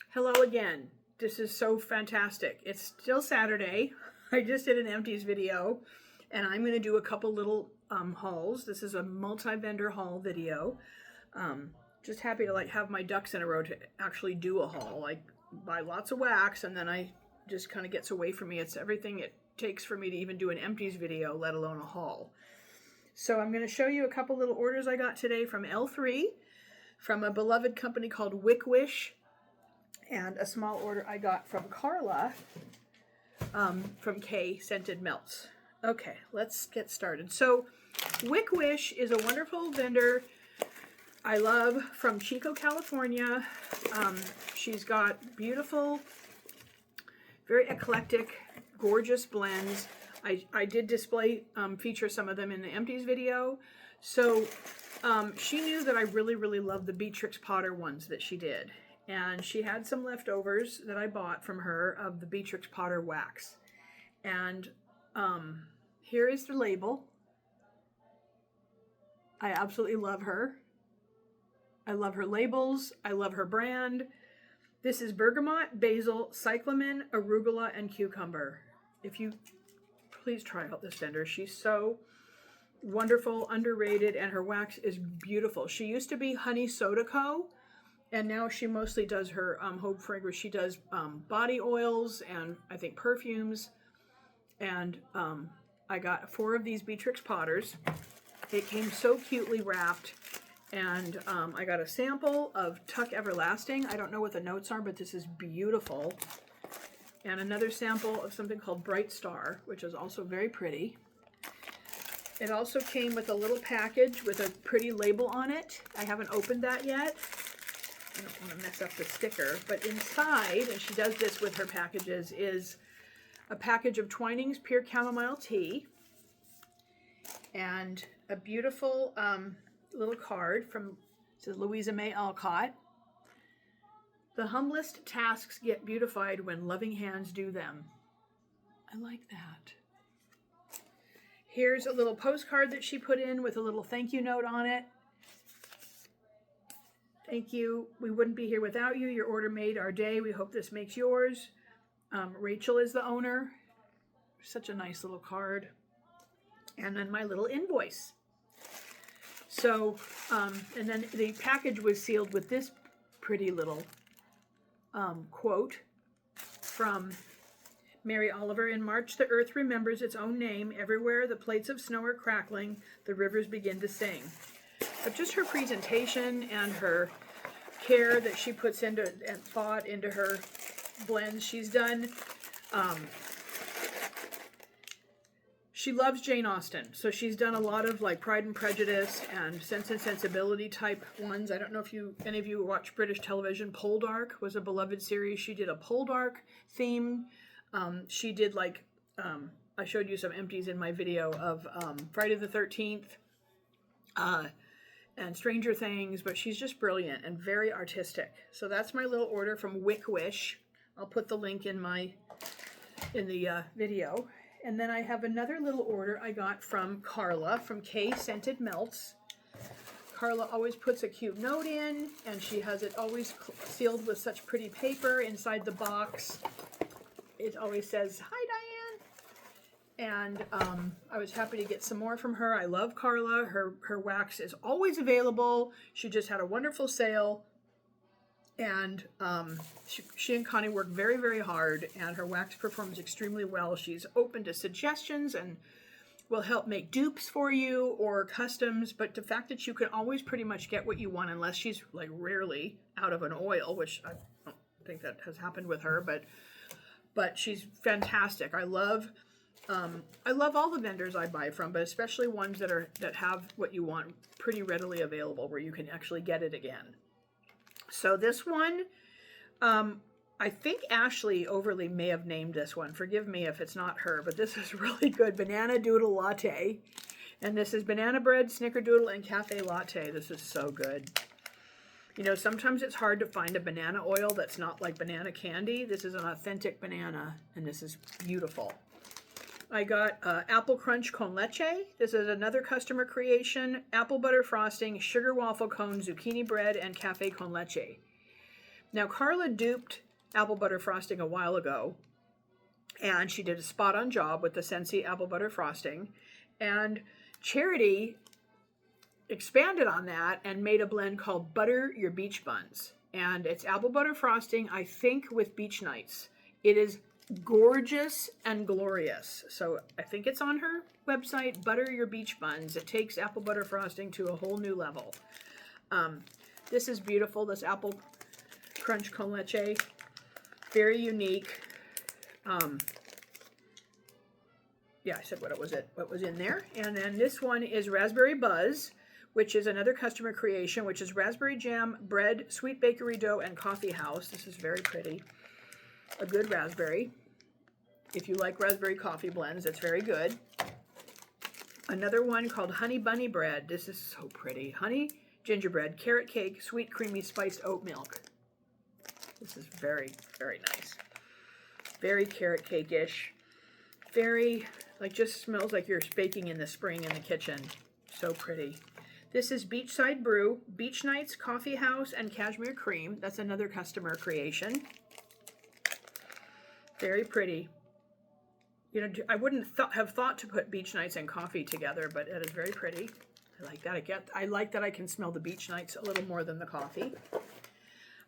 Hello again. This is so fantastic. It's still Saturday. I just did an empties video and I'm going to do a couple little hauls. This is a multi-vendor haul video. Just happy to have my ducks in a row to actually do a haul. I buy lots of wax and then I just kind of gets away from me. It's everything it takes for me to even do an empties video, let alone a haul. So I'm going to show you a couple little orders I got today from L3, from a beloved company called WicWish, and a small order I got from Carla from K Scented Melts. Okay, let's get started. So WicWish is a wonderful vendor I love from Chico, California. She's got beautiful, very eclectic, gorgeous blends. I did display, feature some of them in the empties video. So she knew that I really love the Beatrix Potter ones that she did. And she had some leftovers that I bought from her of the Beatrix Potter wax. And here is the label. I absolutely love her. I love her labels. I love her brand. This is bergamot, basil, cyclamen, arugula, and cucumber. Please try out this vendor. She's so wonderful, underrated, and her wax is beautiful. She used to be Honey Soda Co., and now she mostly does her home fragrance. She does body oils and I think perfumes. And I got 4 of these Beatrix Potters. It came so cutely wrapped. And I got a sample of Tuck Everlasting. I don't know what the notes are, but this is beautiful. And another sample of something called Bright Star, which is also very pretty. It also came with a little package with a pretty label on it. I haven't opened that yet. I don't want to mess up the sticker, but inside, and she does this with her packages, is a package of Twinings Pure Chamomile Tea and a beautiful little card from, it says Louisa May Alcott. The humblest tasks get beautified when loving hands do them. I like that. Here's a little postcard that she put in with a little thank you note on it. Thank you. We wouldn't be here without you. Your order made our day. We hope this makes yours. Rachel is the owner. Such a nice little card. And then my little invoice. So, and then the package was sealed with this pretty little quote from Mary Oliver. In March, the earth remembers its own name. Everywhere the plates of snow are crackling, the rivers begin to sing. But just her presentation and her care that she puts into and thought into her blends she's done. She loves Jane Austen, so she's done a lot of like Pride and Prejudice and Sense and Sensibility type ones. I don't know if any of you watch British television. Poldark was a beloved series. She did a Poldark theme. She did I showed you some empties in my video of Friday the 13th. And Stranger Things, but she's just brilliant and very artistic. So that's my little order from WicWish. I'll put the link in the video. And then I have another little order I got from Carla from K Scented Melts. Carla always puts a cute note in, and she has it always sealed with such pretty paper inside the box. It always says, "Hi, Diane." And I was happy to get some more from her. I love Carla. Her wax is always available. She just had a wonderful sale. And she and Connie work very hard, and her wax performs extremely well. She's open to suggestions and will help make dupes for you or customs. But the fact that you can always pretty much get what you want, unless she's like rarely out of an oil, which I don't think that has happened with her, but she's fantastic. I love all the vendors I buy from, but especially ones that have what you want pretty readily available, where you can actually get it again. So this one, I think Ashley Overly may have named this one. Forgive me if it's not her, but this is really good. Banana Doodle Latte. And this is banana bread, snickerdoodle, and cafe latte. This is so good. You know, sometimes it's hard to find a banana oil that's not like banana candy. This is an authentic banana, and this is beautiful. I got apple crunch con leche. This is another customer creation. Apple butter frosting, sugar waffle cone, zucchini bread, and cafe con leche. Now, Carla duped apple butter frosting a while ago, and she did a spot on job with the Scentsy apple butter frosting. And Charity expanded on that and made a blend called Butter Your Beach Buns. And it's apple butter frosting, I think, with beach nights. It is gorgeous and glorious. So I think it's on her website, Butter Your Beach Buns. It takes apple butter frosting to a whole new level. This is beautiful, this apple crunch con leche. Very unique. Yeah, I said what was in there. And then this one is Raspberry Buzz, which is another customer creation, which is raspberry jam, bread, sweet bakery dough, and coffee house. This is very pretty. A good raspberry. If you like raspberry coffee blends, it's very good. Another one called Honey Bunny Bread. This is so pretty. Honey gingerbread, carrot cake, sweet creamy spiced oat milk. This is very, very nice. Very carrot cake-ish. Very, like, just smells like you're baking in the spring in the kitchen. So pretty. This is Beachside Brew, Beach Nights, Coffee House, and Cashmere Cream. That's another customer creation. Very pretty. You know, I wouldn't have thought to put Beach Nights and coffee together, but it is very pretty. I like that. I like that I can smell the Beach Nights a little more than the coffee.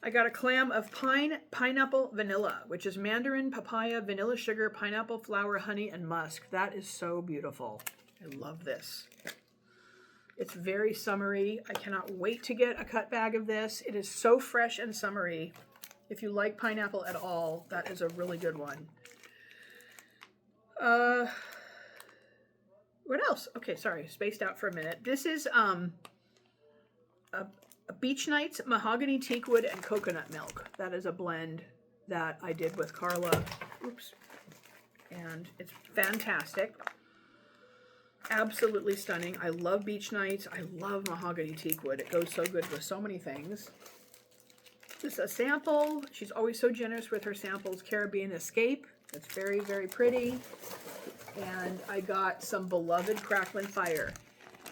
I got a clam of pineapple vanilla, which is mandarin, papaya, vanilla sugar, pineapple flower, honey, and musk. That is so beautiful. I love this. It's very summery. I cannot wait to get a cut bag of this. It is so fresh and summery. If you like pineapple at all, that is a really good one. What else? Okay, sorry, spaced out for a minute. This is a Beach Nights Mahogany Teakwood and Coconut Milk. That is a blend that I did with Carla. Oops. And it's fantastic. Absolutely stunning. I love Beach Nights. I love Mahogany Teakwood. It goes so good with so many things. This is a sample. She's always so generous with her samples. Caribbean Escape. It's very, very pretty. And I got some Beloved Crackling Fire.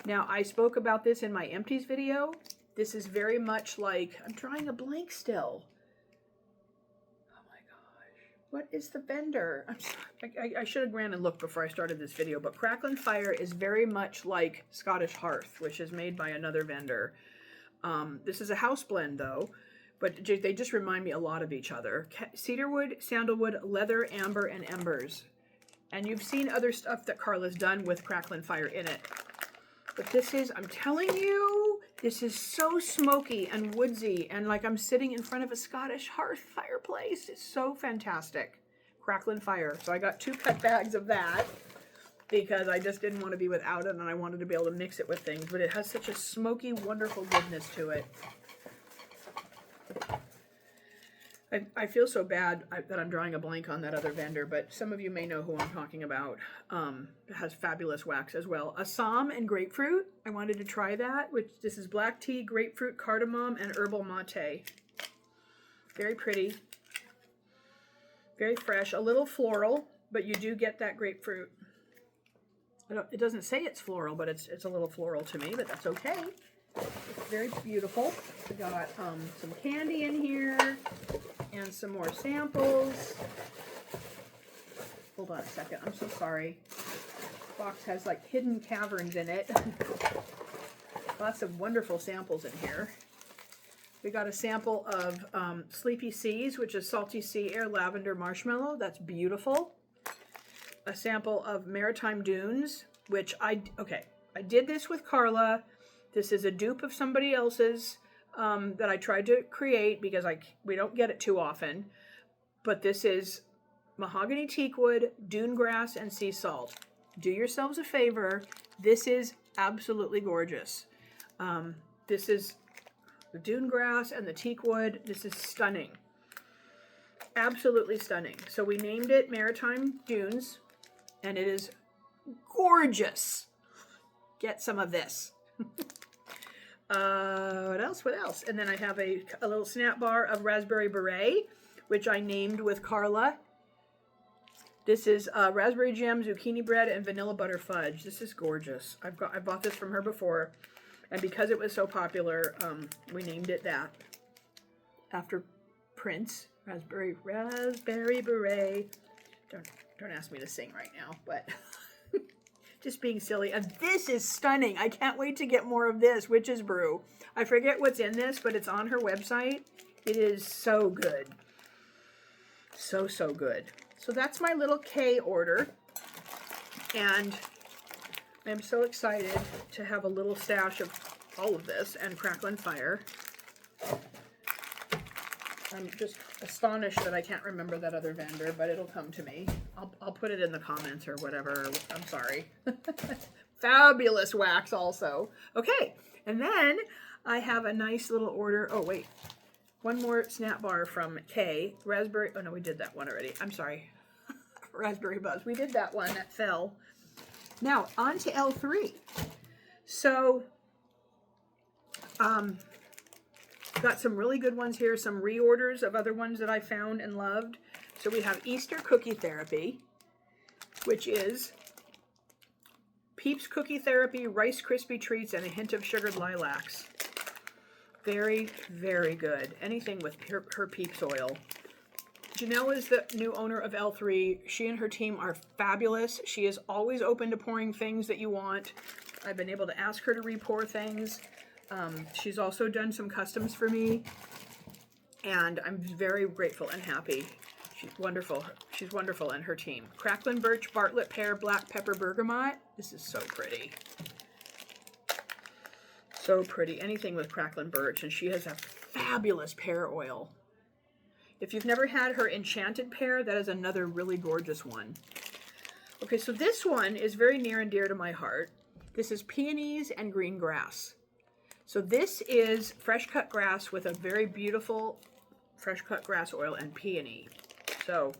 Now, I spoke about this in my empties video. This is very much like, I'm drawing a blank still. Oh my gosh. What is the vendor? I'm sorry. I should have ran and looked before I started this video, but Crackling Fire is very much like Scottish Hearth, which is made by another vendor. This is a house blend though, but they just remind me a lot of each other. Cedarwood, sandalwood, leather, amber, and embers. And you've seen other stuff that Carla's done with Crackling Fire in it. But this is, I'm telling you, this is so smoky and woodsy, and like I'm sitting in front of a Scottish hearth fireplace. It's so fantastic. Crackling Fire. So I got 2 cut bags of that because I just didn't want to be without it, and I wanted to be able to mix it with things. But it has such a smoky, wonderful goodness to it. I feel so bad that I'm drawing a blank on that other vendor, but some of you may know who I'm talking about. It has fabulous wax as well. Assam and grapefruit. I wanted to try that. This is black tea, grapefruit, cardamom, and herbal mate. Very pretty. Very fresh. A little floral, but you do get that grapefruit. It doesn't say it's floral, but it's a little floral to me, but that's okay. It's very beautiful. We got some candy in here and some more samples. Hold on a second. I'm so sorry. This box has like hidden caverns in it. Lots of wonderful samples in here. We got a sample of Sleepy Seas, which is salty sea air, lavender, marshmallow. That's beautiful. A sample of Maritime Dunes, which I did this with Carla. This is a dupe of somebody else's that I tried to create because we don't get it too often. But this is mahogany teakwood, dune grass, and sea salt. Do yourselves a favor. This is absolutely gorgeous. This is the dune grass and the teakwood. This is stunning. Absolutely stunning. So we named it Maritime Dunes, and it is gorgeous. Get some of this. What else? What else? And then I have a little snap bar of raspberry beret, which I named with Carla. This is raspberry jam, zucchini bread, and vanilla butter fudge. This is gorgeous. I bought this from her before, and because it was so popular, we named it that after Prince, Raspberry Beret. Don't ask me to sing right now, but just being silly. And this is stunning. I can't wait to get more of this Witch's Brew. I forget what's in this, but it's on her website. It is so good. So, so good. So that's my little K order. And I'm so excited to have a little stash of all of this and Cracklin' Fire. I'm just astonished that I can't remember that other vendor, but it'll come to me. I'll put it in the comments or whatever. I'm sorry. Fabulous wax also. Okay, and then I have a nice little order. Oh, wait. One more snap bar from Kay. Raspberry. Oh, no, we did that one already. I'm sorry. Raspberry Buzz. We did that one. That fell. Now, on to L3. So, got some really good ones here, some reorders of other ones that I found and loved. So we have Easter Cookie Therapy, which is Peeps Cookie Therapy, Rice Krispie Treats, and a hint of sugared lilacs. Very, very good. Anything with her Peeps oil. Janelle is the new owner of L3. She and her team are fabulous. She is always open to pouring things that you want. I've been able to ask her to re-pour things. She's also done some customs for me, and I'm very grateful and happy. She's wonderful. She's wonderful, and her team. Cracklin' Birch, Bartlett Pear, Black Pepper, Bergamot. This is so pretty. So pretty. Anything with Cracklin' Birch, and she has a fabulous pear oil. If you've never had her Enchanted Pear, that is another really gorgeous one. Okay, so this one is very near and dear to my heart. This is Peonies and Green Grass. So this is fresh cut grass with a very beautiful fresh cut grass oil and peony. So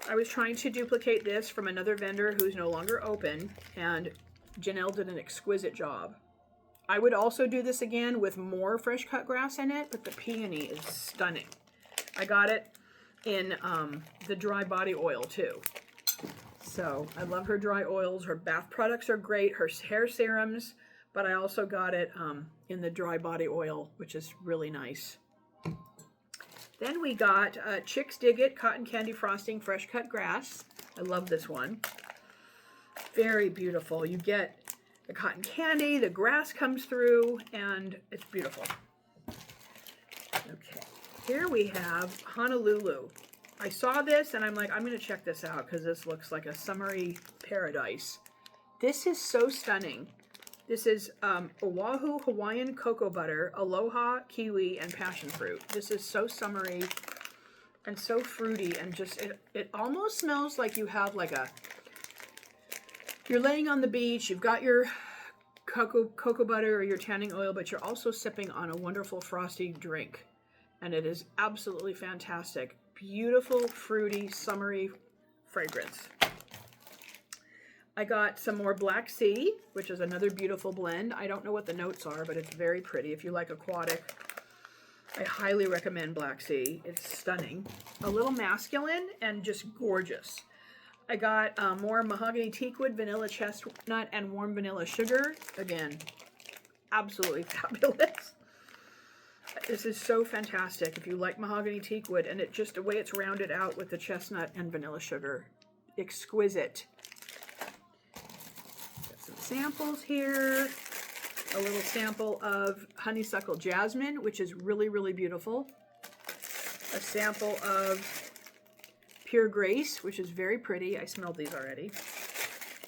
I was trying to duplicate this from another vendor who's no longer open, and Janelle did an exquisite job. I would also do this again with more fresh cut grass in it, but the peony is stunning. I got it in the dry body oil too. So I love her dry oils. Her bath products are great. Her hair serums. But I also got it in the dry body oil, which is really nice. Then we got Chicks Dig It Cotton Candy Frosting Fresh Cut Grass. I love this one. Very beautiful. You get the cotton candy, the grass comes through, and it's beautiful. Okay, here we have Honolulu. I saw this and I'm like, I'm going to check this out because this looks like a summery paradise. This is so stunning. This is Oahu Hawaiian Cocoa Butter, Aloha, Kiwi, and Passion Fruit. This is so summery and so fruity, and just, it almost smells like you have like you're laying on the beach, you've got your cocoa butter or your tanning oil, but you're also sipping on a wonderful frosty drink. And it is absolutely fantastic. Beautiful, fruity, summery fragrance. I got some more Black Sea, which is another beautiful blend. I don't know what the notes are, but it's very pretty. If you like aquatic, I highly recommend Black Sea. It's stunning. A little masculine and just gorgeous. I got more Mahogany Teakwood, Vanilla Chestnut, and Warm Vanilla Sugar. Again, absolutely fabulous. This is so fantastic if you like Mahogany Teakwood, and it just the way it's rounded out with the chestnut and vanilla sugar. Exquisite. Samples here, a little sample of Honeysuckle Jasmine, which is really, really beautiful. A sample of Pure Grace, which is very pretty. I smelled these already.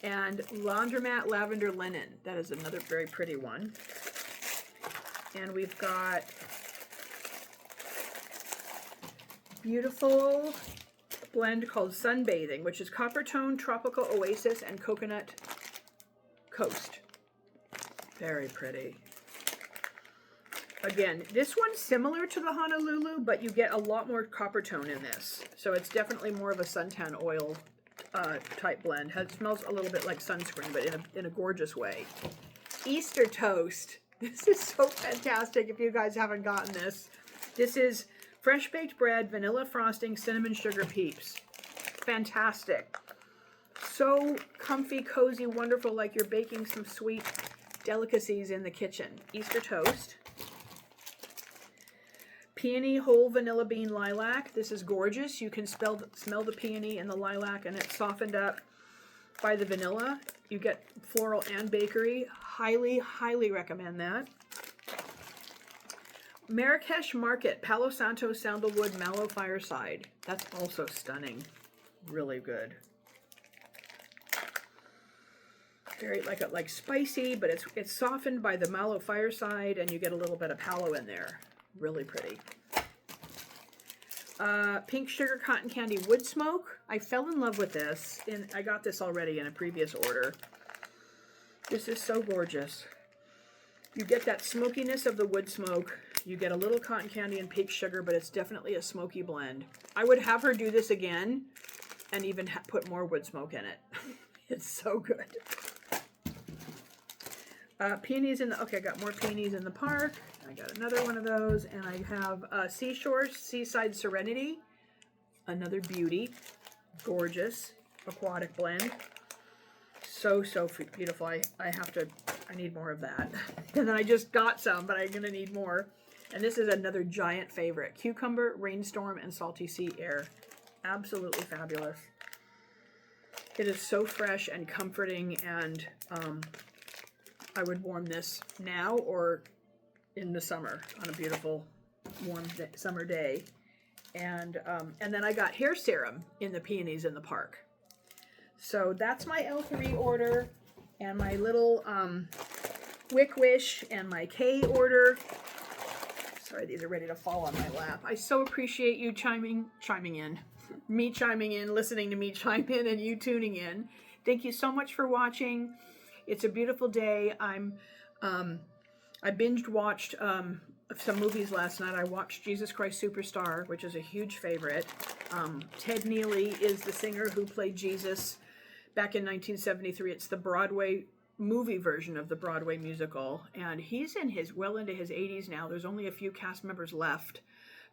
And Laundromat Lavender Linen. That is another very pretty one. And we've got beautiful blend called Sunbathing, which is Coppertone, Tropical Oasis, and Coconut Coast. Very pretty. Again, this one's similar to the Honolulu, but you get a lot more Coppertone in this. So it's definitely more of a suntan oil type blend. It smells a little bit like sunscreen, but in a gorgeous way. Easter Toast. This is so fantastic if you guys haven't gotten this. This is fresh baked bread, vanilla frosting, cinnamon sugar Peeps. Fantastic. So comfy, cozy, wonderful, like you're baking some sweet delicacies in the kitchen. Easter Toast. Peony Whole Vanilla Bean Lilac. This is gorgeous. You can smell the peony and the lilac, and it's softened up by the vanilla. You get floral and bakery. Highly, highly recommend that. Marrakesh Market Palo Santo Sandalwood Mallow Fireside. That's also stunning. Really good. Very like spicy, but it's softened by the mallow fireside, and you get a little bit of palo in there. Really pretty. Pink Sugar Cotton Candy Wood Smoke. I fell in love with this, and I got this already in a previous order. This is so gorgeous. You get that smokiness of the wood smoke. You get a little cotton candy and pink sugar, but it's definitely a smoky blend. I would have her do this again and even put more wood smoke in it. It's so good. Peonies in the, okay, I got more peonies in the park. I got another one of those, and I have Seashore Seaside Serenity. Another beauty. Gorgeous aquatic blend. So beautiful. I need more of that. And then I just got some, but I'm gonna need more. And this is another giant favorite. Cucumber, Rainstorm, and Salty Sea Air. Absolutely fabulous. It is so fresh and comforting, and I would warm this now or in the summer on a beautiful warm summer day. And then I got hair serum in the Peonies in the Park. So that's my L3 order, and my little Wick Wish and my K order. Sorry, these are ready to fall on my lap. I so appreciate you chiming in. Me chiming in, listening to me chime in, and you tuning in. Thank you so much for watching. It's a beautiful day. I binge watched some movies last night. I watched Jesus Christ Superstar, which is a huge favorite. Ted Neely is the singer who played Jesus back in 1973. It's the Broadway movie version of the Broadway musical, and he's well into his 80s now. There's only a few cast members left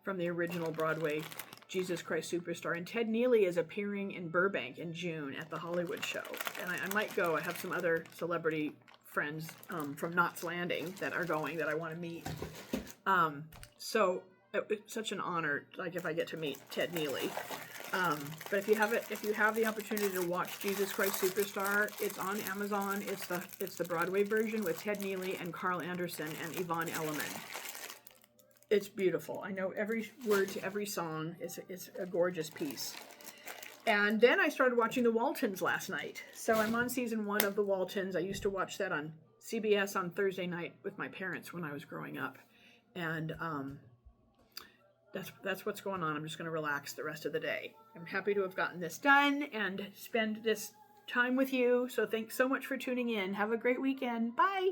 from the original Broadway Jesus Christ Superstar, and Ted Neely is appearing in Burbank in June at the Hollywood show, and I might go. I have some other celebrity friends from Knots Landing that are going that I want to meet. So it's such an honor, like if I get to meet Ted Neely. But if you have the opportunity to watch Jesus Christ Superstar, it's on Amazon. It's the Broadway version with Ted Neely and Carl Anderson and Yvonne Elliman. It's beautiful. I know every word to every song. It's a gorgeous piece. And then I started watching The Waltons last night. So I'm on season 1 of The Waltons. I used to watch that on CBS on Thursday night with my parents when I was growing up. And that's what's going on. I'm just going to relax the rest of the day. I'm happy to have gotten this done and spend this time with you. So thanks so much for tuning in. Have a great weekend. Bye.